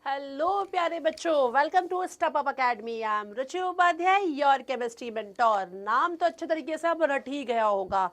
Hello प्यारे बच्चों, welcome to Step Up Academy. I am Ruchi Upadhyay, your chemistry mentor. नाम तो अच्छे तरीके से अब रट ही गया होगा।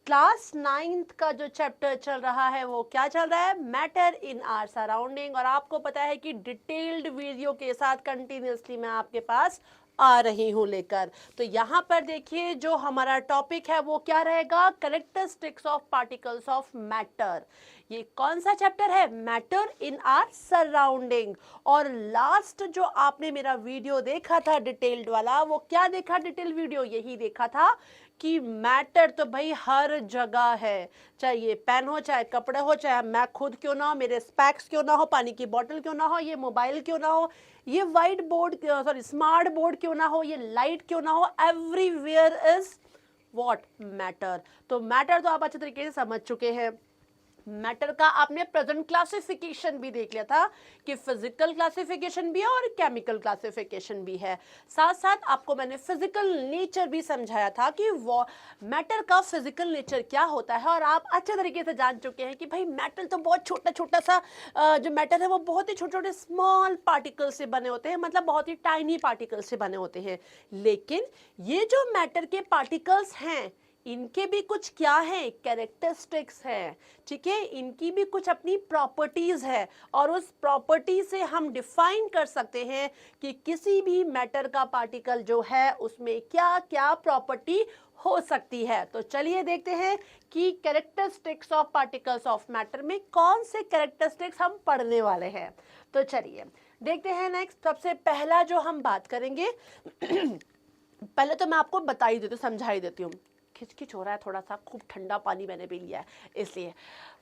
क्लास 9th का जो चैप्टर चल रहा है वो क्या चल रहा है? Matter in our surrounding. और आपको पता है कि डिटेल्ड वीडियो के साथ कंटिन्यूसली मैं आपके पास आ रही हूँ लेकर। तो यहाँ पर देखिए, जो हमारा टॉपिक है वो क्या रहेगा? Characteristics of particles of matter. ये कौन सा चैप्टर है? Matter in are surrounding. और लास्ट जो आपने मेरा वीडियो देखा था डिटेल्ड वाला, वो क्या देखा? डिटेल वीडियो यही देखा था कि मैटर तो भाई हर जगह है। चाहे ये पेन हो, चाहे कपड़े हो, चाहे मैं खुद क्यों ना हो, मेरे स्पैक्स क्यों ना हो, पानी की बोतल क्यों ना हो, ये मोबाइल क्यों ना हो, ये white board sorry smart board क्यों ना हो, ये लाइट क्यों ना हो, एवरीवेयर इज व्हाट? मैटर। तो मैटर तो आप अच्छे तरीके से समझ चुके हैं। मैटर का आपने प्रेजेंट क्लासिफिकेशन भी देख लिया था कि फिजिकल क्लासिफिकेशन भी है और केमिकल क्लासिफिकेशन भी है। साथ साथ आपको मैंने फिजिकल नेचर भी समझाया था कि वो मैटर का फिजिकल नेचर क्या होता है। और आप अच्छे तरीके से जान चुके हैं कि भाई मैटर तो बहुत छोटा छोटा सा जो मैटर है वो बहुत ही छोटे छोटे स्मॉल पार्टिकल से बने होते हैं, मतलब बहुत ही टाइनी पार्टिकल से बने होते हैं। लेकिन ये जो मैटर के पार्टिकल्स हैं, इनके भी कुछ क्या है? कैरेक्टरिस्टिक्स है। ठीक है, इनकी भी कुछ अपनी प्रॉपर्टीज है और उस प्रॉपर्टी से हम डिफाइन कर सकते हैं कि किसी भी मैटर का पार्टिकल जो है उसमें क्या क्या प्रॉपर्टी हो सकती है। तो चलिए देखते हैं कि characteristics of particles of matter में कौन से कैरेक्टरिस्टिक्स हम पढ़ने वाले हैं। तो चलिए देखते हैं। नेक्स्ट, सबसे पहला जो हम बात करेंगे पहले तो मैं आपको बता ही देती हूँ, समझा ही देती हूँ। खिचखिच हो रहा है थोड़ा सा, खूब ठंडा पानी मैंने पी लिया है इसलिए।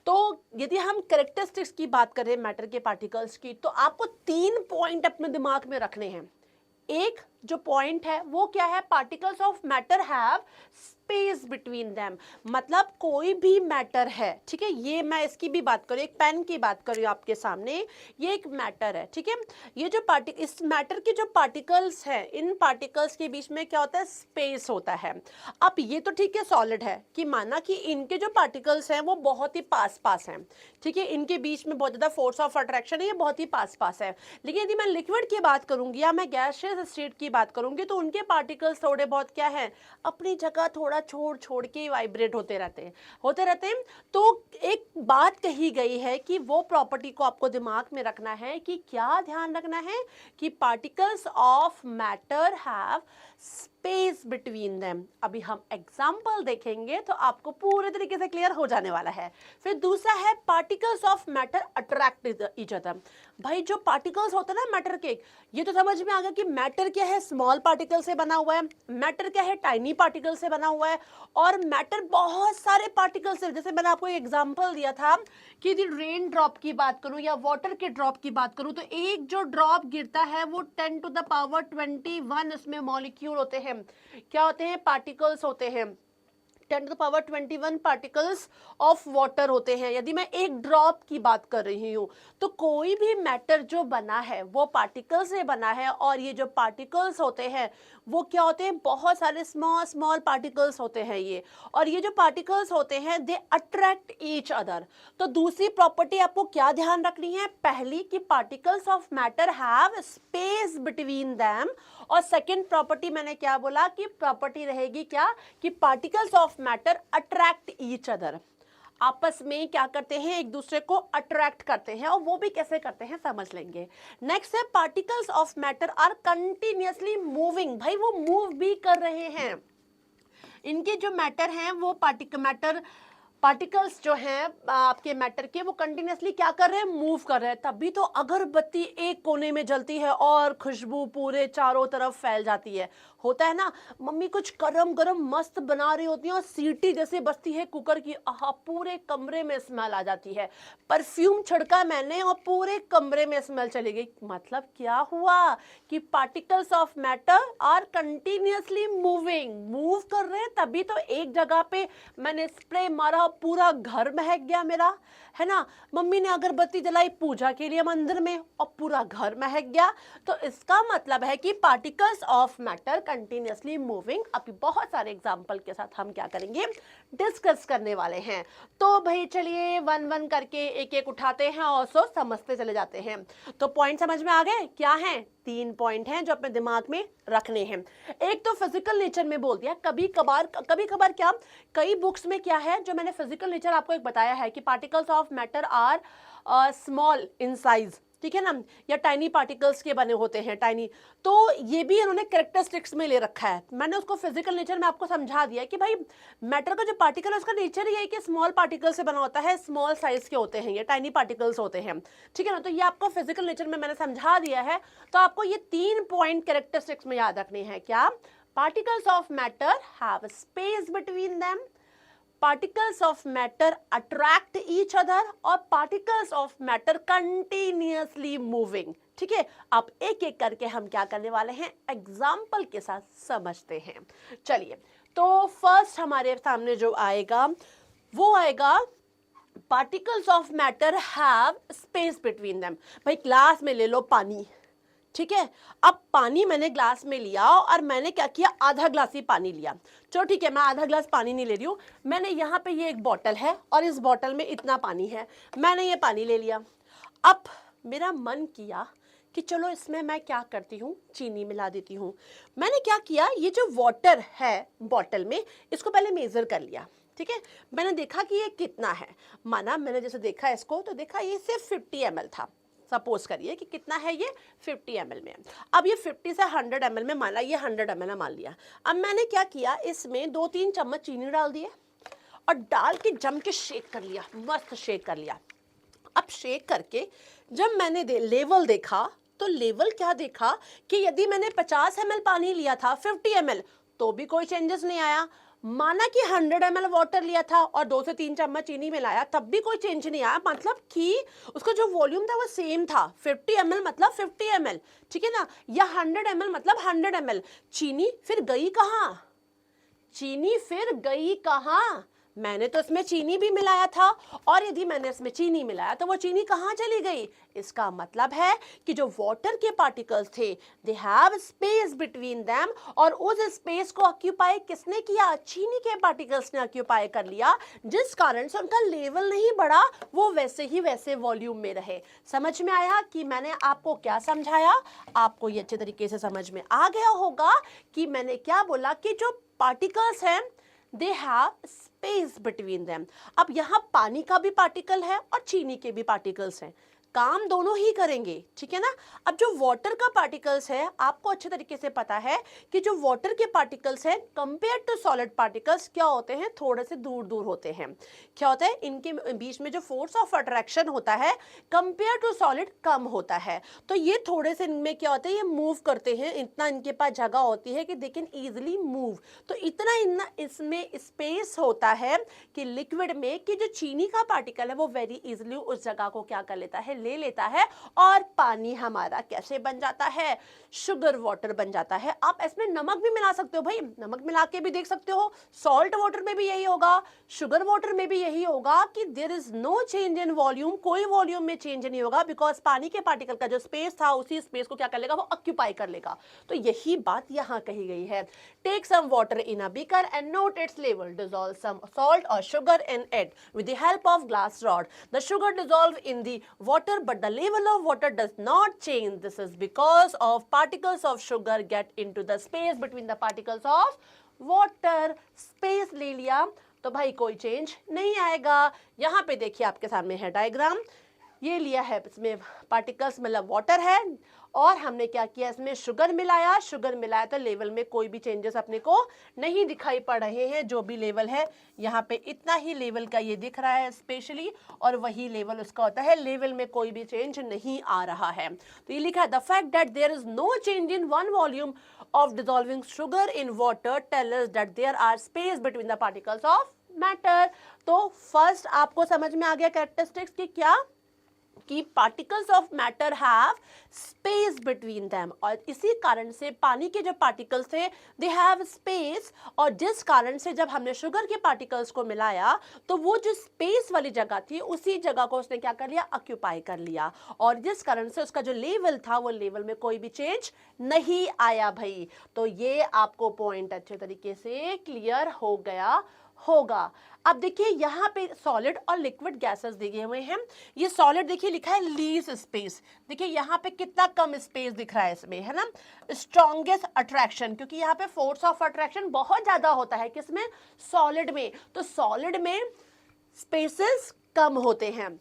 तो यदि हम कैरेक्टरिस्टिक्स की बात करें मैटर के पार्टिकल्स की, तो आपको 3 पॉइंट अपने दिमाग में रखने हैं। एक जो पॉइंट है वो क्या है? Particles of matter have space between them. मतलब कोई भी मैटर है, ठीक है, ये मैं इसकी भी बात करूँ, एक पेन की बात करूँ आपके सामने, ये एक मैटर है, ठीक है। ये जो इस मैटर के जो पार्टिकल्स हैं, इन पार्टिकल्स के बीच में क्या होता है? स्पेस होता है। अब ये तो ठीक है, सॉलिड है कि माना कि इनके जो पार्टिकल्स हैं वो बहुत ही पास पास हैं, ठीक है, इनके बीच में बहुत ज़्यादा फोर्स ऑफ अट्रैक्शन है, ये बहुत ही पास पास है। लेकिन यदि मैं लिक्विड की बात करूंगी या मैं गैसियस स्टेट की बात करूंगी, तो उनके पार्टिकल्स थोड़े बहुत क्या है? अपनी जगह थोड़ा छोड़ छोड़ के वाइब्रेट होते रहते हैं। तो एक बात कही गई है कि वो प्रॉपर्टी को आपको दिमाग में रखना है कि क्या ध्यान रखना है कि particles of matter have space between them. अभी हम एग्जाम्पल देखेंगे तो आपको पूरे तरीके से क्लियर हो जाने वाला है। फिर दूसरा है particles of matter attract each other. भाई जो पार्टिकल्स होते हैं ना मैटर के, ये तो समझ में आ गया कि मैटर क्या है? स्मॉल पार्टिकल से बना हुआ है। मैटर क्या है? टाइनी पार्टिकल से बना हुआ है। और मैटर बहुत सारे पार्टिकल से, जैसे मैंने आपको एग्जांपल दिया था कि यदि रेन ड्रॉप की बात करूं या वाटर के ड्रॉप की बात करूं, तो एक जो ड्रॉप गिरता है वो 10 टू द पावर 21 इसमें मॉलिक्यूल होते हैं। क्या होते हैं? पार्टिकल्स होते हैं। 10 to the power 21 particles of water होते हैं। यदि मैं एक ड्रॉप की बात कर रही हूँ, तो कोई भी मैटर जो बना है वो पार्टिकल से बना है। और ये जो पार्टिकल्स होते हैं वो क्या होते हैं? बहुत सारे स्मॉल स्मॉल पार्टिकल्स होते हैं ये। और ये जो पार्टिकल्स होते हैं दे अट्रैक्ट ईच अदर। तो दूसरी प्रॉपर्टी आपको क्या ध्यान रखनी है? पहली कि particles of matter have space between them. और सेकेंड प्रॉपर्टी मैंने क्या बोला कि प्रॉपर्टी रहेगी क्या? कि particles of matter attract each other. आपस में क्या करते हैं? एक दूसरे को अट्रैक्ट करते हैं। और वो भी कैसे करते हैं समझ लेंगे। नेक्स्ट है particles of matter are continuously moving. भाई वो मूव भी कर रहे हैं। इनके जो मैटर हैं वो पार्टिकल्स जो हैं आपके मैटर के, वो कंटिन्यूसली क्या कर रहे हैं? मूव कर रहे हैं। तभी तो अगरबत्ती एक कोने में जलती है और खुशबू पूरे चारों तरफ फैल जाती है। होता है ना, मम्मी कुछ गरम गरम मस्त बना रही होती है और सीटी जैसे बजती है कुकर की, आहा पूरे कमरे में स्मेल आ जाती है। परफ्यूम छिड़का मैंने और पूरे कमरे में स्मेल चली गई। मतलब क्या हुआ कि particles of matter are continuously move कर रहे हैं। तभी तो एक जगह पे मैंने स्प्रे मारा, पूरा घर महक गया मेरा, है ना। मम्मी ने अगरबत्ती जलाई पूजा के लिए मंदिर में और पूरा घर महक गया। तो इसका मतलब है कि particles of matter continuously moving. अभी बहुत सारे एग्जांपल के साथ हम क्या करेंगे? डिस्कस करने वाले हैं। तो भाई चलिए वन वन करके एक एक उठाते हैं और सो समझते चले जाते हैं। तो पॉइंट समझ में आ गए क्या हैं? 3 पॉइंट हैं जो अपने दिमाग में रखने हैं। एक तो फिजिकल नेचर में बोल दिया, कभी कभार क्या कई बुक्स में क्या है जो मैंने फिजिकल नेचर आपको एक बताया है कि particles of matter are small in size, ठीक है ना, या टाइनी पार्टिकल्स के बने होते हैं, टाइनी। तो ये भी इन्होंने कैरेक्टरिस्टिक्स में ले रखा है। मैंने उसको फिजिकल नेचर में आपको समझा दिया कि भाई मैटर का जो पार्टिकल है उसका नेचर ही है कि स्मॉल पार्टिकल से बना होता है, स्मॉल साइज के होते हैं, ये टाइनी पार्टिकल्स होते हैं, ठीक है ना। तो ये आपको फिजिकल नेचर में मैंने समझा दिया है। तो आपको ये 3 पॉइंट कैरेक्टरिस्टिक्स में याद रखने हैं। क्या? Particles of matter have space between them, particles of matter attract each other और particles of matter continuously moving, ठीक है। अब एक एक करके हम क्या करने वाले हैं, एग्जाम्पल के साथ समझते हैं। चलिए, तो फर्स्ट हमारे सामने जो आएगा वो आएगा particles of matter have space between them। भाई ग्लास में ले लो पानी, ठीक है। अब पानी मैंने ग्लास में लिया और मैंने क्या किया, आधा ग्लास ही पानी लिया। चलो ठीक है, मैं आधा ग्लास पानी नहीं ले रही हूँ, मैंने यहाँ पे ये एक बॉटल है और इस बॉटल में इतना पानी है, मैंने ये पानी ले लिया। अब मेरा मन किया कि चलो इसमें मैं क्या करती हूँ, चीनी मिला देती हूँ। मैंने क्या किया, ये जो वाटर है बॉटल में इसको पहले मेजर कर लिया, ठीक है। मैंने देखा कि ये कितना है, माना मैंने जैसे देखा इसको तो देखा ये सिर्फ 50 ml था। सपोज करिए कि कितना है ये, 50 ml में। अब ये 50 से 100 ml में, मान ला ये 100 ml मान लिया। अब मैंने क्या किया, इसमें 2-3 चम्मच चीनी डाल दिए और डाल के जम के शेक कर लिया, मस्त शेक कर लिया। अब शेक करके जब मैंने लेवल देखा तो लेवल क्या देखा कि यदि मैंने 50 ml पानी लिया था 50 ml तो भी कोई चेंजेस नहीं आया। माना कि 100 ml वाटर लिया था और 2 से 3 चम्मच चीनी मिलाया तब भी कोई चेंज नहीं आया, मतलब कि उसका जो वॉल्यूम था वो सेम था। 50 ml मतलब 50 ml, ठीक है ना, या 100 ml मतलब 100 ml। चीनी फिर गई कहाँ, चीनी फिर गई कहाँ, मैंने तो इसमें चीनी भी मिलाया था और यदि मैंने इसमें चीनी मिलाया तो वो चीनी कहाँ चली गई। इसका मतलब है कि जो वाटर के पार्टिकल्स थे they have space between them, और उस स्पेस को ऑक्यूपाई किसने किया, चीनी के पार्टिकल्स ने ऑक्यूपाई कर लिया, जिस कारण से उनका लेवल नहीं बढ़ा, वो वैसे ही वैसे वॉल्यूम में रहे। समझ में आया कि मैंने आपको क्या समझाया? आपको ये अच्छे तरीके से समझ में आ गया होगा कि मैंने क्या बोला कि जो पार्टिकल्स हैं they have space between them। अब यहाँ पानी का भी पार्टिकल है और चीनी के भी पार्टिकल्स हैं, काम दोनों ही करेंगे, ठीक है ना। अब जो वाटर का पार्टिकल्स है, आपको अच्छे तरीके से पता है कि जो वाटर के पार्टिकल्स हैं कंपेयर टू सॉलिड पार्टिकल्स क्या होते हैं, थोड़े से दूर दूर होते हैं। क्या होता है, इनके बीच में जो फोर्स ऑफ अट्रैक्शन होता है कंपेयर टू सॉलिड कम होता है। तो ये थोड़े से इनमें क्या होता है, ये मूव करते हैं, इतना इनके पास जगह होती है कि दे कैन ईजिली मूव। तो इतना इसमें स्पेस होता है कि लिक्विड में कि जो चीनी का पार्टिकल है वो वेरी इजिली उस जगह को क्या कर लेता है, ले लेता है, और पानी हमारा कैसे बन जाता है, शुगर वाटर बन जाता है। आप इसमें नमक भी मिला सकते हो भाई, नमक मिला के भी देख सकते हो, सॉल्ट वाटर में भी यही होगा, शुगर वाटर में भी यही होगा कि there is no change in volume, कोई वॉल्यूम में चेंज नहीं होगा, बिकॉज पानी के पार्टिकल का जो स्पेस था उसी स्पेस को क्या कर लेगा, वो ऑक्यूपाई कर लेगा। तो यही बात यहां कही गई है। Take some water in a beaker and note its level, dissolve some salt और sugar in it with the help of glass rod, the sugar dissolve in the water but the level of water does not change. This is because of particles of sugar get into the space between the particles of water। space ले लिया तो भाई कोई change नहीं आएगा। यहाँ पे देखिए आपके सामने है डायग्राम, ये लिया है, इसमें पार्टिकल्स मतलब वाटर है और हमने क्या किया, इसमें शुगर मिलाया तो लेवल में कोई भी चेंजेस अपने को नहीं दिखाई पड़ रहे हैं। जो भी लेवल है यहाँ पे इतना ही लेवल का ये दिख रहा है स्पेशली, और वही लेवल उसका होता है, लेवल में कोई भी चेंज नहीं आ रहा है। तो ये लिखा है the fact that there is no change in one volume of dissolving sugar in water tell us that there are space between the particles of matter. तो फर्स्ट आपको समझ में आ गया कैरेक्टरिस्टिक्स की क्या, कि particles of matter have space between them, और इसी कारण से पानी के जो पार्टिकल्स थे दे हैव स्पेस, और जिस कारण से जब हमने शुगर के पार्टिकल्स को मिलाया तो वो जो स्पेस वाली जगह थी उसी जगह को उसने क्या कर लिया, ऑक्यूपाई कर लिया, और जिस कारण से उसका जो लेवल था वो लेवल में कोई भी चेंज नहीं आया भाई। तो ये आपको पॉइंट अच्छे तरीके से क्लियर हो गया होगा। अब देखिए यहाँ पे सॉलिड और लिक्विड गैसेस दिए हुए हैं। ये सॉलिड देखिए लिखा है लीस्ट स्पेस, देखिए यहाँ पे कितना कम स्पेस दिख रहा है इसमें, है ना। स्ट्रॉन्गेस्ट अट्रैक्शन, क्योंकि यहाँ पे फोर्स ऑफ अट्रैक्शन बहुत ज्यादा होता है किसमें, सॉलिड में, तो सॉलिड में स्पेसेस कम होते हैं।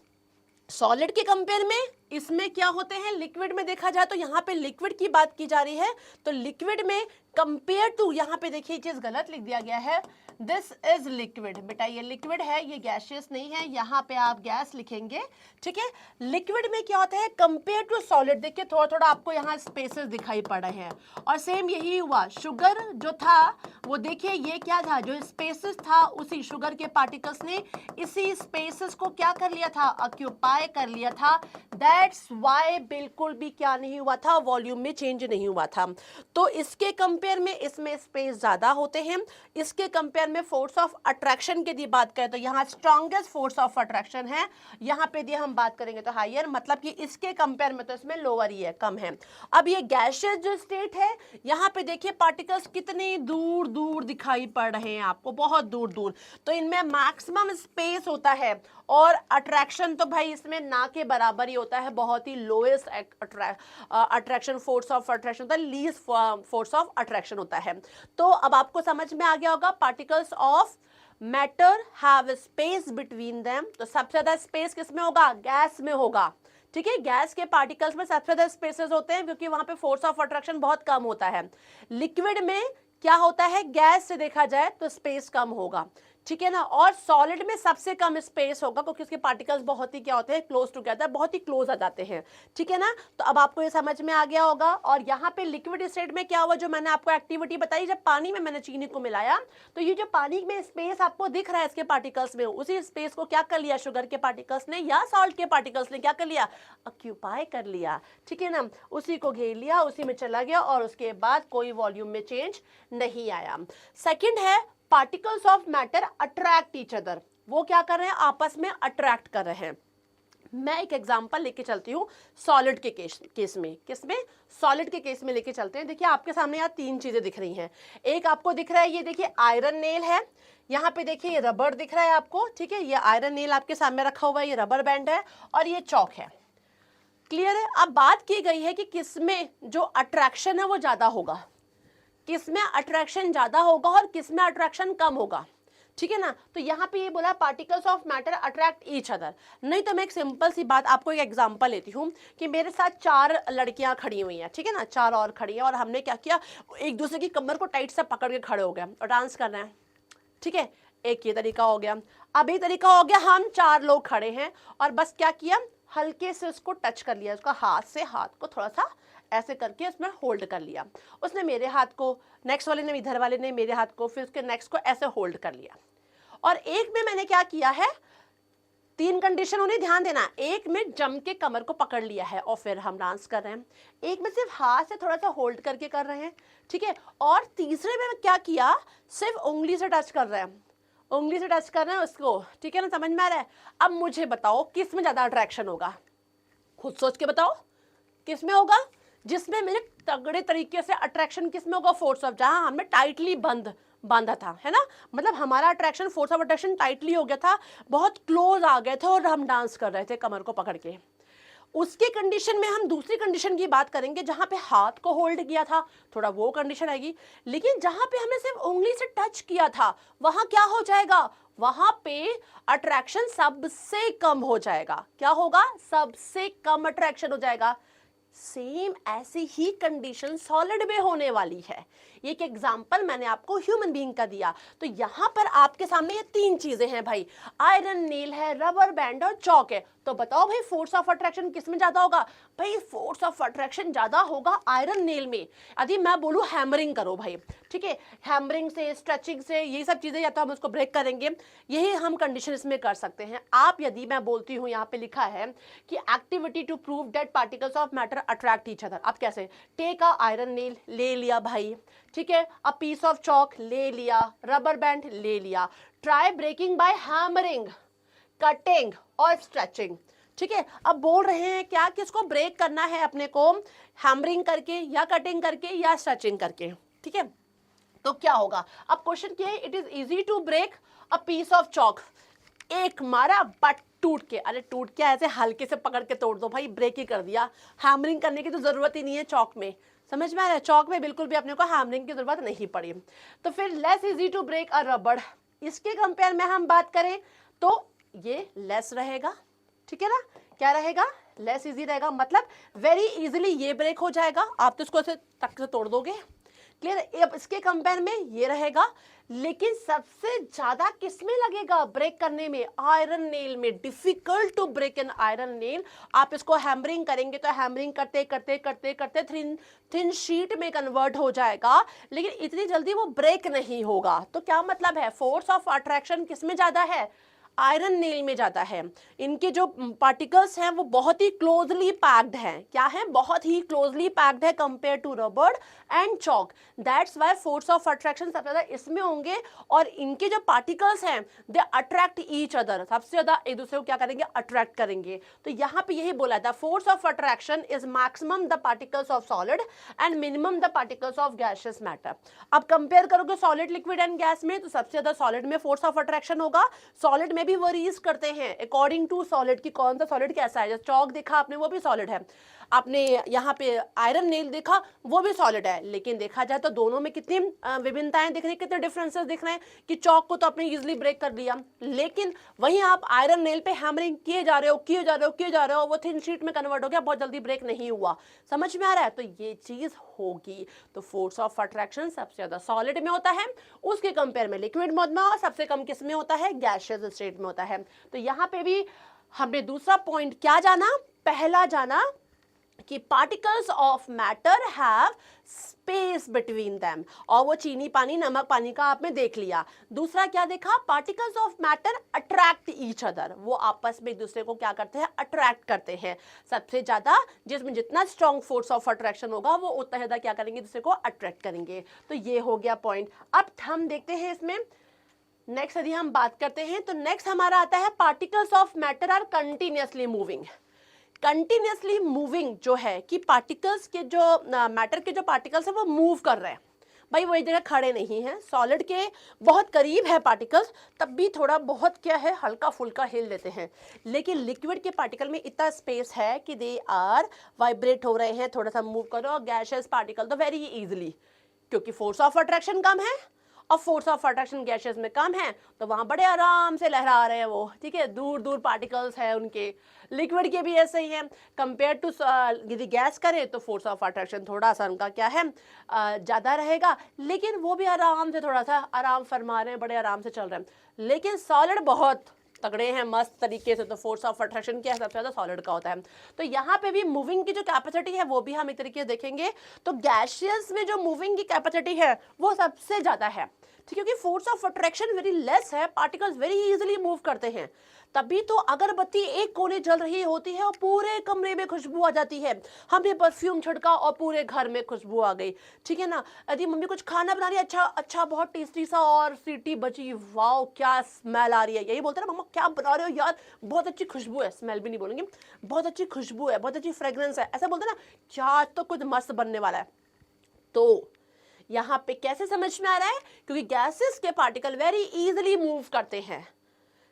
सॉलिड के कंपेयर में इसमें क्या होते हैं, लिक्विड में देखा जाए तो यहाँ पे लिक्विड की बात की जा रही है, तो लिक्विड में कंपेयर टू, यहाँ पे देखिए चीज गलत लिख दिया गया है, दिस इज लिक्विड। बेटा ये लिक्विड है, ये गैसियस नहीं है, यहाँ पे आप गैस लिखेंगे, ठीक है। लिक्विड में क्या होता है, कंपेयर टू सॉलिड, देखिए थोड़ा थोड़ा आपको यहाँ स्पेसेस दिखाई पड़ रहे हैं। और सेम यही हुआ, शुगर जो था वो देखिए ये क्या था, जो स्पेसेस था उसी शुगर के पार्टिकल्स ने इसी स्पेसेस को क्या कर लिया था, ऑक्यूपाई कर लिया था। दैट्स वाई बिल्कुल भी क्या नहीं हुआ था, वॉल्यूम में चेंज नहीं हुआ था। तो इसके कंपेयर में इसमें स्पेस ज्यादा होते हैं। इसके कंपेयर में फोर्स ऑफ अट्रैक्शन की बात करें तो यहाँ स्ट्रॉन्गेस्ट फोर्स ऑफ अट्रैक्शन है, यहाँ पे दिए हम बात करेंगे तो हायर, मतलब कि इसके कंपेयर में तो इसमें लोअर ही है, कम है। अब ये गैसियस जो स्टेट है, यहाँ पे देखिए पार्टिकल्स कितने दूर दूर दिखाई पड़ रहे हैं आपको, बहुत दूर दूर, तो इनमें मैक्सिमम स्पेस होता है और अट्रैक्शन तो भाई इसमें ना के बराबर ही होता है, बहुत ही lowest attraction force of attraction होता है, लीस्ट फोर्स ऑफ अट्रैक्शन होता है। तो अब आपको समझ में आ गया होगा, particles of matter have space between them, तो सबसे ज्यादा स्पेस किसमें होगा, गैस में होगा, ठीक है। गैस के पार्टिकल्स में सबसे ज्यादा स्पेसेस होते हैं क्योंकि वहां पे फोर्स ऑफ अट्रैक्शन बहुत कम होता है। लिक्विड में क्या होता है, गैस से देखा जाए तो स्पेस कम होगा, ठीक है ना। और सॉलिड में सबसे कम स्पेस होगा क्योंकि उसके पार्टिकल्स बहुत ही क्या होते हैं, क्लोज टुगेदर, बहुत ही क्लोज आ जाते हैं, ठीक है ना। तो अब आपको ये समझ में आ गया होगा। और यहाँ पे लिक्विड स्टेट में क्या हुआ, जो मैंने आपको एक्टिविटी बताई, जब पानी में मैंने चीनी को मिलाया तो ये जो पानी में स्पेस आपको दिख रहा है इसके पार्टिकल्स में, उसी स्पेस को क्या कर लिया, शुगर के पार्टिकल्स ने या सॉल्ट के पार्टिकल्स ने क्या कर लिया, ऑक्यूपाई कर लिया, ठीक है ना। उसी को घेर लिया, उसी में चला गया और उसके बाद कोई वॉल्यूम में चेंज नहीं आया। सेकेंड है, particles of matter attract each other, वो क्या कर रहे हैं, आपस में अट्रैक्ट कर रहे हैं। मैं एक एग्जांपल लेके चलती हूँ सॉलिड के केस में, किसमें, सॉलिड के केस में लेके चलते हैं। देखिए आपके सामने यहाँ तीन चीजें दिख रही हैं। एक आपको दिख रहा है, ये देखिए आयरन नेल है, यहाँ पे देखिए ये रबर दिख रहा है आपको, ठीक है, ये आयरन नेल आपके सामने रखा हुआ है, ये रबर बैंड है और ये चौक है, क्लियर है। अब बात की गई है कि किसमें जो अट्रैक्शन है वो ज्यादा होगा, किसमें अट्रैक्शन ज्यादा होगा और किसमें अट्रैक्शन कम होगा, ठीक है ना। तो यहाँ पे ये बोला particles of matter attract each other. नहीं तो मैं एक सिंपल सी बात, आपको एक एग्जांपल लेती हूँ कि मेरे साथ चार लड़कियां खड़ी हुई हैं, ठीक है ना, चार और खड़ी हैं और हमने क्या किया, एक दूसरे की कमर को टाइट से पकड़ के खड़े हो गए और डांस कर रहे हैं, ठीक है। एक ये तरीका हो गया। अब ये तरीका हो गया, हम चार लोग खड़े हैं और बस क्या किया, हल्के से उसको टच कर लिया, उसका हाथ से हाथ को थोड़ा सा ऐसे करके उसमें होल्ड कर लिया। उसने मेरे हाथ को, नेक्स्ट वाले ने, इधर वाले ने मेरे हाथ को, फिर उसके नेक्स्ट को ऐसे होल्ड कर लिया। और एक में मैंने क्या किया है, तीन कंडीशन उन्हें ध्यान देना, एक में जम के कमर को पकड़ लिया है और फिर हम डांस कर रहे हैं, एक में सिर्फ हाथ से थोड़ा सा होल्ड करके कर रहे हैं, ठीक है। और तीसरे में क्या किया, सिर्फ उंगली से टच कर रहे हैं, उंगली से टच कर रहे हैं उसको, ठीक है ना, समझ में आ रहा है। अब मुझे बताओ किस में ज्यादा अट्रैक्शन होगा, खुद सोच के बताओ किस में होगा, जिसमें मेरे तगड़े तरीके से अट्रैक्शन किसमें होगा, फोर्स ऑफ, जहां हमने टाइटली बांधा था, है ना, मतलब हमारा attraction, force of attraction tightly हो गया था, बहुत क्लोज आ गए थे और हम डांस कर रहे थे कमर को पकड़ के। उसके कंडीशन में हम दूसरी कंडीशन की बात करेंगे जहां पे हाथ को होल्ड किया था, थोड़ा वो कंडीशन आएगी। लेकिन जहां पे हमने सिर्फ उंगली से टच किया था, वहां क्या हो जाएगा, वहां पे अट्रैक्शन सबसे कम हो जाएगा। क्या होगा, सबसे कम अट्रैक्शन हो जाएगा। सेम ऐसी ही कंडीशन सॉलिड में होने वाली है। एक एग्जांपल मैंने आपको ह्यूमन बीइंग का दिया। तो यहां पर आपके सामने ये तीन चीजें हैं भाई, आयरन नेल है, रबर बैंड और चौक है। तो बताओ भाई फोर्स ऑफ अट्रैक्शन किस में ज्यादा होगा, भाई फोर्स ऑफ अट्रैक्शन ज्यादा होगा आयरन नेल में। यदि मैं बोलूं हैमरिंग करो भाई, ठीक है, हैमरिंग से, स्ट्रेचिंग से, ये सब चीजें या तो हम उसको ब्रेक करेंगे, यही हम कंडीशन इसमें कर सकते हैं। आप यदि मैं बोलती हूँ, यहाँ पे लिखा है कि activity to prove that particles of matter attract each other. अब कैसे, टेक अ आयरन नेल, ले लिया भाई, ठीक है, अ पीस ऑफ चौक ले लिया, रबर बैंड ले लिया, try breaking by hammering, cutting और स्ट्रेचिंग, ठीक है। अब बोल रहे हैं क्या कि इसको ब्रेक करना है अपने को हैमरिंग करके या कटिंग करके या स्ट्रेचिंग करके, ठीक है। तो क्या होगा, अब क्वेश्चन क्या है, it is easy to break a piece of chalk, एक मारा बट टूट के, अरे टूट के ऐसे हल्के से पकड़ के तोड़ दो भाई, ब्रेक ही कर दिया, हैमरिंग करने की तो जरूरत ही नहीं है चौक में, समझ में आ रहा है, चौक में बिल्कुल भी अपने को हैमरिंग की जरूरत नहीं पड़ी। तो फिर लेस इजी टू ब्रेक अ रबड़, इसके कंपेयर में हम बात करें तो ये लेस रहेगा, ठीक है ना, क्या रहेगा, लेस इजी रहेगा, मतलब वेरी इजीली ये ब्रेक हो जाएगा, आप तो इसको ऐसे तक से तोड़ दोगे, क्लियर। अब इसके कंपेयर में ये रहेगा, लेकिन सबसे ज्यादा किसमें लगेगा ब्रेक करने में, आयरन नेल में, difficult to break an iron nail. आप इसको हैमरिंग करेंगे तो हैमरिंग करते करते करते करते थिन शीट में कन्वर्ट हो जाएगा, लेकिन इतनी जल्दी वो ब्रेक नहीं होगा। तो क्या मतलब है, फोर्स ऑफ अट्रैक्शन किसमें ज्यादा है, आयरन नेल में जाता है। इनके जो पार्टिकल्स हैं वो बहुत ही क्लोजली पैक्ड हैं, क्या है, बहुत ही क्लोजली पैक्ड है कंपेयर टू रबड़ and chalk, that's why force of attraction सबसे ज्यादा इसमें होंगे, और इनके जो पार्टिकल्स हैं दे अट्रैक्ट ईच अदर, सबसे ज्यादा एक दूसरे को क्या करेंगे, अट्रैक्ट करेंगे। तो यहाँ पे यही बोला था, force of attraction is maximum the particles of solid and minimum the particles of gaseous matter. अब कंपेयर करोगे सॉलिड, लिक्विड एंड गैस में, तो सबसे ज्यादा सॉलिड में फोर्स ऑफ अट्रैक्शन होगा, सॉलिड में भी वरीज करते हैं अकॉर्डिंग टू सॉलिड की कौन सा सॉलिड कैसा है, जैसे चौक देखा आपने वो भी सॉलिड है, आपने यहाँ पे आयरन नेल देखा वो भी सॉलिड है, लेकिन देखा जाए तो दोनों में कितनी विभिन्नताएं दिख रही, कितने डिफरेंसेस दिख रहे हैं, कि चौक को तो आपने इजीली ब्रेक कर दिया, लेकिन वहीं आप आयरन नेल पे हैमरिंग किए जा रहे हो, वो थिन शीट में कन्वर्ट हो गया, बहुत जल्दी ब्रेक नहीं हुआ, समझ में आ रहा है। तो ये चीज होगी, तो फोर्स ऑफ अट्रैक्शन सबसे ज्यादा सॉलिड में होता है, उसके कंपेयर में लिक्विड मोड में, और सबसे कम किस में होता है, गैसियस स्टेट में होता है। तो यहाँ पे भी हमने दूसरा पॉइंट क्या जाना, पहला जाना कि particles of matter have space between them, और वो चीनी पानी नमक पानी का आपने देख लिया। दूसरा क्या देखा, particles of matter attract each other, वो आपस में एक दूसरे को क्या करते हैं, अट्रैक्ट करते हैं। सबसे ज्यादा जिसमें जितना स्ट्रॉन्ग फोर्स ऑफ अट्रैक्शन होगा वो उतना ज्यादा क्या करेंगे, दूसरे को अट्रैक्ट करेंगे। तो ये हो गया पॉइंट। अब हम देखते हैं इसमें नेक्स्ट, यदि हम बात करते हैं तो नेक्स्ट हमारा आता है particles of matter are continuously moving. Continuously moving जो है कि पार्टिकल्स के जो मैटर के जो पार्टिकल्स है वो मूव कर रहे हैं, भाई वो एक जगह खड़े नहीं हैं, सॉलिड के बहुत करीब है पार्टिकल्स, तब भी थोड़ा बहुत क्या है, हल्का फुल्का हिल लेते हैं, लेकिन लिक्विड के पार्टिकल में इतना स्पेस है कि दे आर वाइब्रेट हो रहे हैं, थोड़ा सा मूव करो, और गैसियस पार्टिकल तो वेरी इजीली, क्योंकि फोर्स ऑफ अट्रैक्शन कम है और फोर्स ऑफ अट्रैक्शन गैसेस में कम है, तो वहां बड़े आराम से लहरा रहे हैं वो, ठीक है, दूर दूर पार्टिकल्स है उनके। लिक्विड के भी ऐसे ही है, कंपेयर टू यदि गैस करें तो फोर्स ऑफ अट्रैक्शन थोड़ा सा उनका क्या है, ज़्यादा रहेगा, लेकिन वो भी आराम से थोड़ा सा आराम फरमा रहे हैं, बड़े आराम से चल रहे हैं। लेकिन सॉलिड बहुत तगड़े हैं मस्त तरीके से, तो फोर्स ऑफ अट्रैक्शन क्या है, सबसे ज्यादा सॉलिड का होता है। तो यहाँ पे भी मूविंग की जो कैपेसिटी है वो भी हम एक तरीके से देखेंगे, तो गैसियस में जो मूविंग की कैपेसिटी है वो सबसे ज्यादा है, ठीक है, क्योंकि force of attraction very less है, पार्टिकल्स वेरी इजीली मूव करते हैं। तभी तो अगरबत्ती एक कोने जल रही होती है और पूरे कमरे में खुशबू आ जाती है, हमने परफ्यूम छिड़का और पूरे घर में खुशबू आ गई, ठीक है ना। यदि मम्मी कुछ खाना बना रही है, अच्छा अच्छा बहुत टेस्टी सा, और सीटी बची, वाओ क्या स्मेल आ रही है, यही बोलते हैं ना, मम्मा क्या बना रहे हो यार, बहुत अच्छी खुशबू है, स्मेल भी नहीं बोलेंगे, बहुत अच्छी खुशबू है, बहुत अच्छी फ्रेग्रेंस है, ऐसा बोलते हैं ना, क्या तो कुछ मस्त बनने वाला है। तो यहाँ पे कैसे समझ में आ रहा है, क्योंकि गैसेस के पार्टिकल वेरी इजीली मूव करते हैं,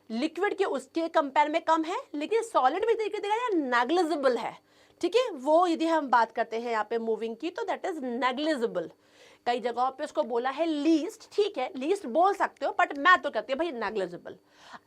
लिक्विड के उसके कंपेयर में कम है, लेकिन सॉलिड भी देखा जाए नेग्लिजिबल है, ठीक है। वो यदि हम बात करते हैं यहाँ पे मूविंग की, तो दैट इज नेग्लिजिबल। कई जगहों पे उसको बोला है लीस्ट, ठीक है, लीस्ट बोल सकते हो, बट मैं तो कहती हूँ भाई नेग्लिजिबल।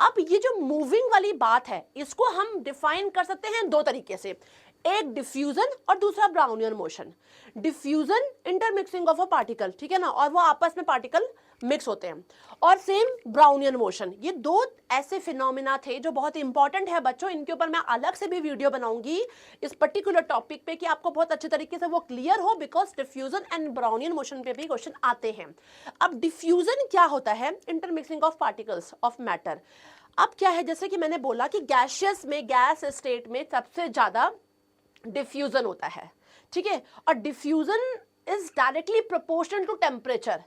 अब ये जो मूविंग वाली बात है इसको हम डिफाइन कर सकते हैं दो तरीके से, एक डिफ्यूजन और दूसरा Brownian motion. Diffusion intermixing of a particle, ठीक है ना, और वो आपस में पार्टिकल मिक्स होते हैं, और सेम ब्राउनियन मोशन। ये दो ऐसे फिनोमिना थे जो बहुत इंपॉर्टेंट है बच्चों, इनके ऊपर मैं अलग से भी वीडियो बनाऊंगी इस पर्टिकुलर टॉपिक पे कि आपको बहुत अच्छे तरीके से वो क्लियर हो, because diffusion and Brownian motion पे भी क्वेश्चन आते हैं। अब डिफ्यूजन क्या होता है, intermixing of particles of matter. अब क्या है, जैसे कि मैंने बोला कि गैसियस में, गैस स्टेट में सबसे ज्यादा डिफ्यूजन होता है, ठीक है, और diffusion is directly proportional to temperature.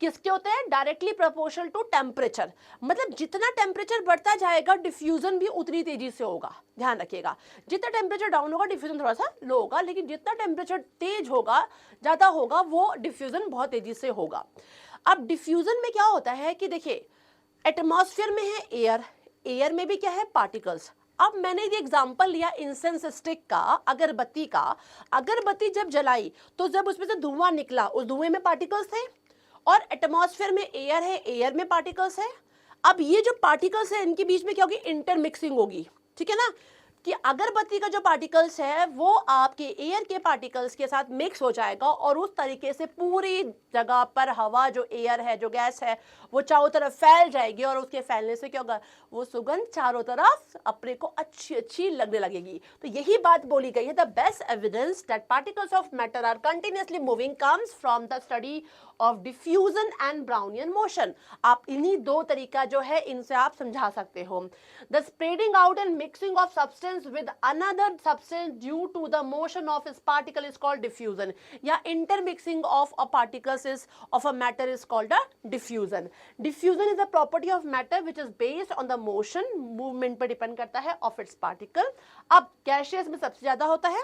किसके होते हैं, डायरेक्टली प्रोपोर्शनल टू टेम्परेचर, मतलब जितना टेम्परेचर बढ़ता जाएगा डिफ्यूजन भी उतनी तेजी से होगा, ध्यान रखिएगा। जितना टेम्परेचर डाउन होगा डिफ्यूजन थोड़ा सा लो होगा, लेकिन जितना टेम्परेचर तेज होगा, ज्यादा होगा, वो डिफ्यूजन बहुत तेजी से होगा। अब डिफ्यूजन में क्या होता है कि देखिए, एटमॉस्फेयर में है एयर, एयर में भी क्या है पार्टिकल्स। अब मैंने ये एग्जांपल लिया इंसेंस स्टिक का, अगरबत्ती का। अगरबत्ती जब जलाई तो जब उसमें से धुआं निकला उस धुएं में पार्टिकल्स थे, और एटमॉस्फेयर में एयर है, एयर में पार्टिकल्स है। अब ये जो पार्टिकल्स है इनके बीच में क्या होगी, इंटरमिक्सिंग होगी, ठीक है ना, कि अगरबत्ती का जो पार्टिकल्स है वो आपके एयर के पार्टिकल्स के साथ मिक्स हो जाएगा और उस तरीके से पूरी जगह पर हवा जो एयर है, जो गैस है, वो चारों तरफ फैल जाएगी और उसके फैलने से क्या होगा, वो सुगंध चारों तरफ अपने को अच्छी अच्छी लगने लगेगी। तो यही बात बोली गई है, the best evidence that particles of matter are continuously moving comes from the study of diffusion and Brownian motion. आप इन्हीं दो तरीका जो है इनसे आप समझा सकते हो। The spreading out and mixing of substance with another substance due to the motion of its particle is called diffusion, या intermixing of a particles is of a matter is called a diffusion. Diffusion is a property of matter which is based on the motion, movement पर depend करता है of its particle. अब gaseous में सबसे ज्यादा होता है,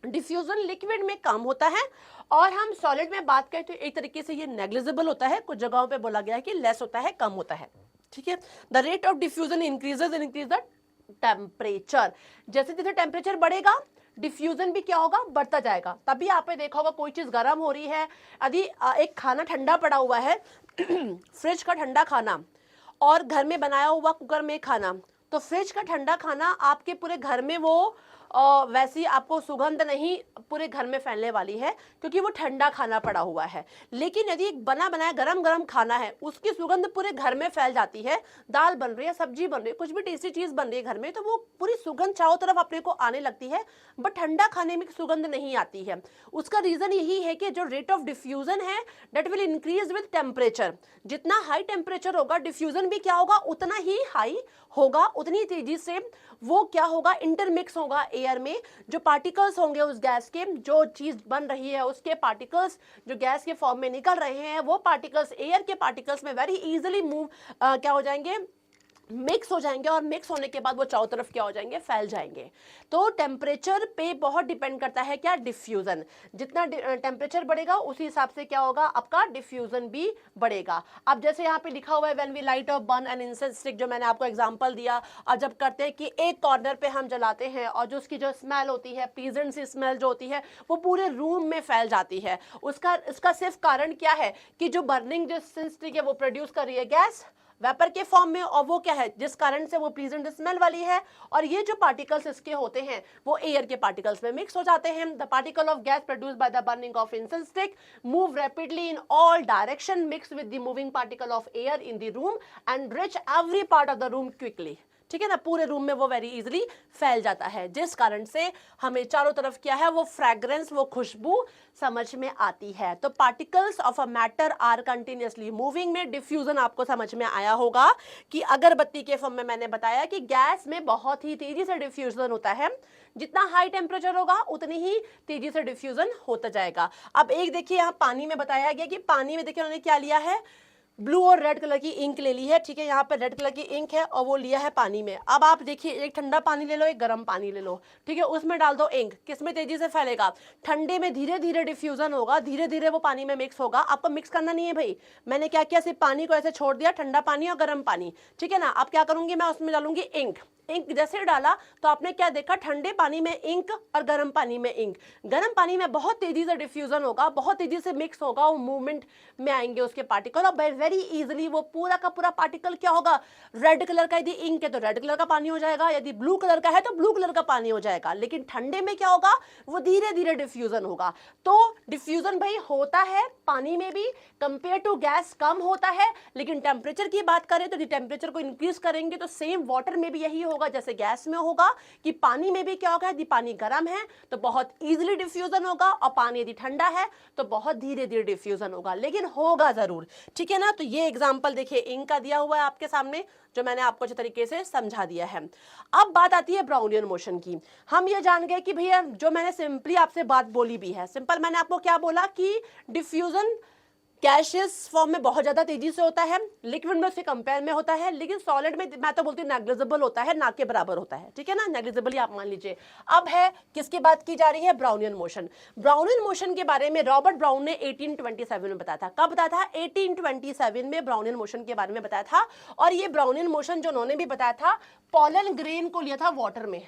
डिफ्यूजन लिक्विड में कम होता है, और हम सॉलिड में बात करें तो एक तरीके से ये नेग्लिजिबल होता है, कुछ जगहों पे बोला गया है कि लेस होता है, कम होता है, ठीक है। The rate of diffusion increases and increase the temperature. जैसे जैसे टेम्परेचर बढ़ेगा डिफ्यूजन भी क्या होगा, बढ़ता जाएगा। तभी आपने देखा होगा कोई चीज गर्म हो रही है, यदि एक खाना ठंडा पड़ा हुआ है फ्रिज का ठंडा खाना और घर में बनाया हुआ कुकर में खाना, तो फ्रिज का ठंडा खाना आपके पूरे घर में वो वैसी आपको सुगंध नहीं पूरे घर में फैलने वाली है, क्योंकि वो ठंडा खाना पड़ा हुआ है। लेकिन यदि एक बना बनाया गरम गरम खाना है, उसकी सुगंध पूरे घर में फैल जाती है, दाल बन रही है, सब्जी बन रही है, कुछ भी टेस्टी चीज बन रही है घर में, तो वो पूरी सुगंध चारों तरफ अपने को आने लगती है, बट ठंडा खाने में सुगंध नहीं आती है। उसका रीजन यही है कि जो रेट ऑफ डिफ्यूजन है that will increase with temperature. जितना हाई टेम्परेचर होगा डिफ्यूजन भी क्या होगा, उतना ही हाई होगा, उतनी तेजी से वो क्या होगा, इंटरमिक्स होगा एयर में। जो पार्टिकल्स होंगे उस गैस के, जो चीज बन रही है उसके पार्टिकल्स जो गैस के फॉर्म में निकल रहे हैं, वो पार्टिकल्स एयर के पार्टिकल्स में वेरी इजीली मूव क्या हो जाएंगे, मिक्स हो जाएंगे, और मिक्स होने के बाद वो चारों तरफ क्या हो जाएंगे, फैल जाएंगे। तो टेम्परेचर पे बहुत डिपेंड करता है क्या, डिफ्यूजन। जितना टेम्परेचर बढ़ेगा उसी हिसाब से क्या होगा, आपका डिफ्यूजन भी बढ़ेगा। अब जैसे यहाँ पे लिखा हुआ है when we light a burn an incense stick, जो मैंने आपको एग्जांपल दिया। और जब करते हैं कि एक कॉर्नर पे हम जलाते हैं और जो उसकी जो स्मेल होती है, प्लीजेंट सी स्मेल जो होती है, वो पूरे रूम में फैल जाती है। उसका सिर्फ कारण क्या है कि जो बर्निंग जो इंसेंस स्टिक है वो प्रोड्यूस कर रही है गैस वेपर के फॉर्म में, और वो क्या है जिस कारण से वो प्लीजेंट स्मेल वाली है, और ये जो पार्टिकल्स इसके होते हैं वो एयर के पार्टिकल्स में मिक्स हो जाते हैं। The particle of gas produced by the burning of incense stick move rapidly in all direction, mix with the moving particle of air in the room and rich every part of the room quickly. ठीक है ना, पूरे room में वो very easily फैल जाता है, जिस कारण से हमें चारों तरफ क्या है, वो फ्रैग्रेंस, वो खुशबू समझ में आती है। तो particles of a matter are continuously moving में डिफ्यूजन आपको समझ में आया होगा कि अगरबत्ती के फॉर्म में मैंने बताया कि गैस में बहुत ही तेजी से डिफ्यूजन होता है, जितना हाई टेम्परेचर होगा उतनी ही तेजी से डिफ्यूजन होता जाएगा। अब एक देखिए यहाँ पानी में बताया गया कि पानी में देखिए उन्होंने क्या लिया है, ब्लू और रेड कलर की इंक ले ली है, ठीक है, यहाँ पे रेड कलर की इंक है और वो लिया है पानी में। अब आप देखिए एक ठंडा पानी ले लो, एक गर्म पानी ले लो, ठीक है, उसमें डाल दो इंक, किसमें तेजी से फैलेगा, ठंडे में धीरे धीरे डिफ्यूजन होगा, धीरे धीरे वो पानी में मिक्स होगा। आपको मिक्स करना नहीं है भाई, मैंने क्या किया, सिर्फ पानी को ऐसे छोड़ दिया, ठंडा पानी और गर्म पानी, ठीक है ना। अब क्या करूंगी मैं, उसमें डालूंगी इंक। इंक जैसे डाला तो आपने क्या देखा, ठंडे पानी में इंक और गर्म पानी में इंक। गर्म पानी में बहुत तेजी से डिफ्यूजन होगा, बहुत तेजी से मिक्स होगा, वो मूवमेंट में आएंगे उसके पार्टिकल, और वेरी इजीली वो पूरा का पूरा पार्टिकल क्या होगा, रेड कलर का, यदि इंक है तो रेड कलर का पानी हो जाएगा, यदि ब्लू कलर का है तो ब्लू कलर का पानी हो जाएगा। लेकिन ठंडे में क्या होगा, वो धीरे धीरे डिफ्यूजन होगा। तो डिफ्यूजन भाई होता है पानी में भी, कंपेयर टू गैस कम होता है। लेकिन टेम्परेचर की बात करें तो टेम्परेचर को इंक्रीज करेंगे तो सेम वाटर में भी यही होगा जैसे गैस में होगा, कि पानी में भी क्या होगा, यदि पानी गर्म है तो बहुत इजीली डिफ्यूजन होगा, और पानी यदि ठंडा है तो बहुत धीरे धीरे डिफ्यूजन होगा, लेकिन होगा जरूर, ठीक है ना। तो ये एग्जांपल देखिए इंक का दिया हुआ है आपके सामने, जो मैंने आपको अच्छे तरीके से समझा दिया है। अब बात आती है ब्राउनियन मोशन की। हम ये जान गए कि भैया जो मैंने सिंपली आपसे बात बोली भी है, सिंपल मैंने आपको क्या बोला कि डिफ्यूजन गैसियस फॉर्म में बहुत ज्यादा तेजी से होता है, लिक्विड में उसके कंपेयर में होता है, लेकिन सॉलिड में मैं तो बोलती हूँ नेग्लिजिबल होता है, ना के बराबर होता है, ठीक है ना, नेग्लिजिबल ही आप मान लीजिए। अब है किसकी बात की जा रही है, ब्राउनियन मोशन। ब्राउनियन मोशन के बारे में रॉबर्ट ब्राउन ने 1827 में बताया था। कब बताया था, 1827 में ब्राउनियन मोशन के बारे में बताया था। और ये ब्राउनियन मोशन जो उन्होंने भी बताया था, पॉलन ग्रेन को लिया था वाटर में,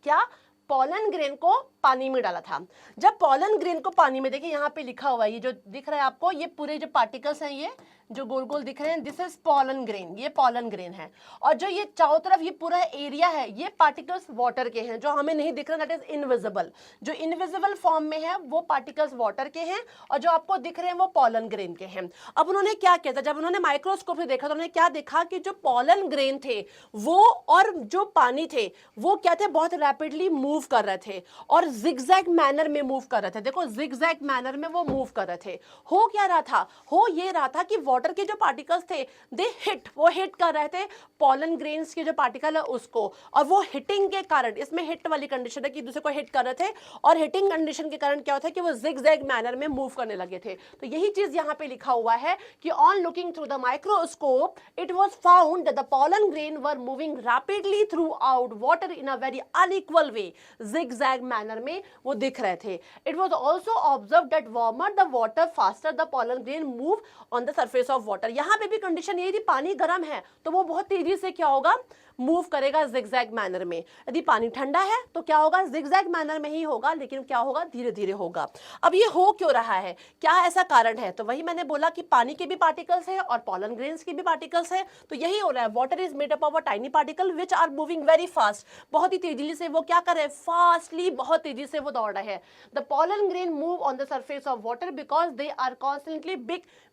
क्या, पॉलन ग्रेन को पानी में डाला था। जब पॉलन ग्रेन को पानी में, देखिए यहाँ पे लिखा हुआ है, ये जो दिख रहा है आपको, ये पूरे जो पार्टिकल्स हैं, ये जो गोल गोल दिख रहे हैं, दिस इज पॉलन ग्रेन, ये पॉलन ग्रेन है। और जो ये चारों तरफ ये पूरा एरिया है, ये पार्टिकल्स वाटर के हैं, जो हमें नहीं दिख रहा, दैट इज इनविजिबल। जो इनविजिबल फॉर्म में है वो पार्टिकल्स वाटर के हैं, और जो आपको दिख रहे हैं वो पॉलन ग्रेन के हैं। अब उन्होंने क्या किया था, जब उन्होंने माइक्रोस्कोप से देखा तो उन्होंने क्या देखा कि जो पॉलन ग्रेन थे वो और जो पानी थे वो क्या थे, बहुत रैपिडली मूव कर रहे थे और जिगजैग मैनर में मूव कर रहे थे। देखो जिगजैग मैनर में वो मूव कर रहे थे। हो क्या रहा था, हो ये रहा था कि वाटर के जो पार्टिकल्स थे दे हिट, वो हिट कर रहे थे पॉलन ग्रेन्स के जो पार्टिकल है उसको, और वो हिटिंग के कारण, इसमें हिट वाली कंडीशन है कि दूसरे को हिट कर रहे थे, और हिटिंग कंडीशन के कारण क्या होता है कि वो जिगजैग मैनर में मूव करने लगे थे। तो यही चीज यहाँ पे लिखा हुआ है कि on looking through the microscope it was found that the pollen grain were moving rapidly through out water in a very unequal way, zigzag manner में वो दिख रहे थे। It was also observed that warmer the water faster the pollen grain move on the surface of water. यहाँ पे भी condition ये थी, पानी गर्म है तो वो बहुत तेजी से क्या होगा, मूव करेगा जिगजैग मैनर में। यदि पानी ठंडा है तो क्या होगा, जिगजैग मैनर में ही होगा, लेकिन क्या होगा, धीरे धीरे होगा। अब ये हो क्यों रहा है, क्या ऐसा कारण है, तो वही मैंने बोला कि पानी के भी पार्टिकल्स है और पॉलन ग्रेन्स के भी पार्टिकल्स है। तो यही हो रहा है, water is made up of a tiny particle which are moving very fast, बहुत ही तेजी से वो क्या कर रहे हैं, फास्टली, बहुत तेजी से वो दौड़ रहे हैं। The pollen grain move on the surface of water because they are constantly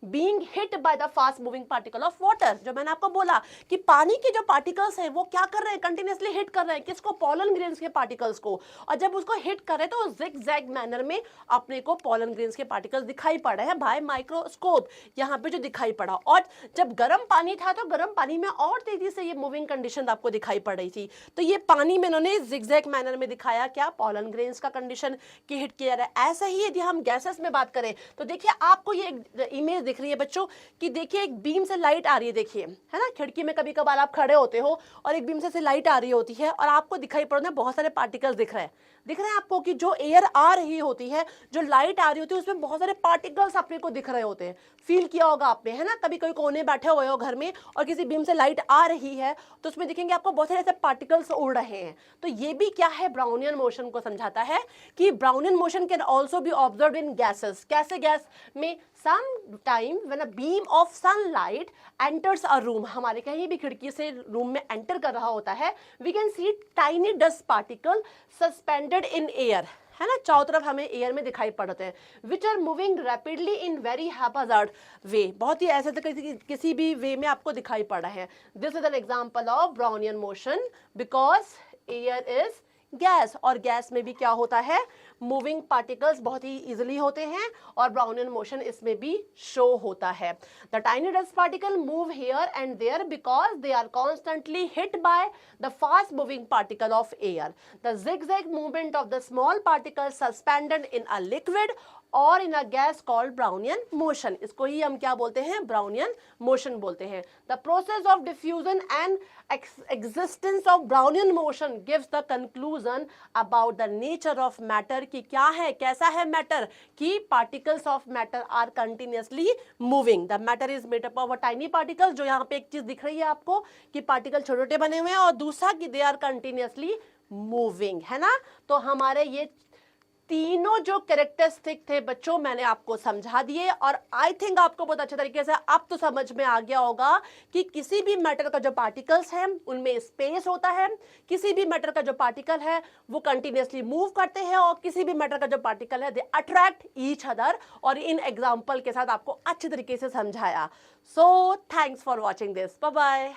being hit by the fast moving particle of water. जो मैंने आपको बोला कि पानी के जो पार्टिकल्स हैं वो क्या कर रहे हैं, कंटिन्यूअसली हिट कर रहे हैं किसको, पॉलन ग्रेन्स के पार्टिकल्स को, और जब उसको हिट कर रहे हैं तो जिगजैग मैनर में अपने को पॉलन ग्रेन्स के पार्टिकल्स दिखाई पड़ रहे हैं बाय माइक्रोस्कोप, यहाँ पे जो दिखाई पड़ा। और जब गर्म पानी था तो गर्म पानी में और तेजी से ये मूविंग कंडीशन आपको दिखाई पड़ रही थी। तो ये पानी में इन्होंने जिगजैग मैनर में दिखाया क्या, पॉलन ग्रेन्स का कंडीशन की हिट किया जा रहा है। ऐसा ही यदि हम गैसेस में बात करें तो देखिए आपको ये इमेज दिख रही है बच्चों कि देखिए एक बीम से लाइट आ रही है, देखिए है ना, खिड़की में कभी कभार आप खड़े होते हो और एक बीम से लाइट आ रही होती है और आपको दिखाई पड़ रहे हैं बहुत सारे पार्टिकल्स दिख रहे हैं आपको कि जो एयर आ रही होती है, जो लाइट आ रही होती है उसमें बहुत सारे पार्टिकल्स अपने को दिख रहे होते हैं। फील किया होगा आपने, है ना, कभी कोई कोने बैठे हुए हो घर में और किसी बीम से लाइट आ रही है तो उसमें दिखेंगे आपको बहुत सारे ऐसे पार्टिकल्स उड़ रहे हैं। तो ये भी क्या है, ब्राउनियन मोशन को समझाता है कि Brownian motion can also be observed in gases. कैसे गैस में, sometime when a beam of sunlight enters a room, हमारे कहीं भी खिड़की से रूम में एंटर कर रहा होता है, we can see tiny dust particle suspended in air, है ना, चारों तरफ हमें एयर में दिखाई पड़ते हैं, which are moving rapidly in very haphazard way, बहुत ही ऐसे तो किसी भी वे में आपको दिखाई पड़ रहा है। This is an example of Brownian motion because air is gas, और गैस में भी क्या होता है, मूविंग पार्टिकल्स बहुत ही इजीली होते हैं और ब्राउनियन मोशन इसमें भी शो होता है। The tiny dust particle move here and there because they are constantly hit by the fast moving particle of air. The zigzag movement of the small particle suspended in a liquid और in a gas called Brownian motion, इसको ही हम क्या बोलते हैं, Brownian motion बोलते हैं। The process of diffusion and existence of Brownian motion gives the conclusion about the nature of matter, कि क्या है, कैसा है मैटर, कि particles of matter are continuously moving. The matter is made up of a tiny particles, जो यहाँ पे एक चीज दिख रही है आपको कि पार्टिकल छोटे छोटे बने हुए हैं, और दूसरा कि they are continuously moving, है ना। तो हमारे ये तीनों जो कैरेक्टरिस्टिक थे बच्चों मैंने आपको समझा दिए, और आई थिंक आपको बहुत अच्छे तरीके से अब तो समझ में आ गया होगा कि किसी भी मैटर का जो पार्टिकल्स हैं उनमें स्पेस होता है, किसी भी मैटर का जो पार्टिकल है वो कंटिन्यूअसली मूव करते हैं, और किसी भी मैटर का जो पार्टिकल है दे अट्रैक्ट ईच अदर, और इन एग्जाम्पल के साथ आपको अच्छे तरीके से समझाया। So thanks for watching this, bye bye.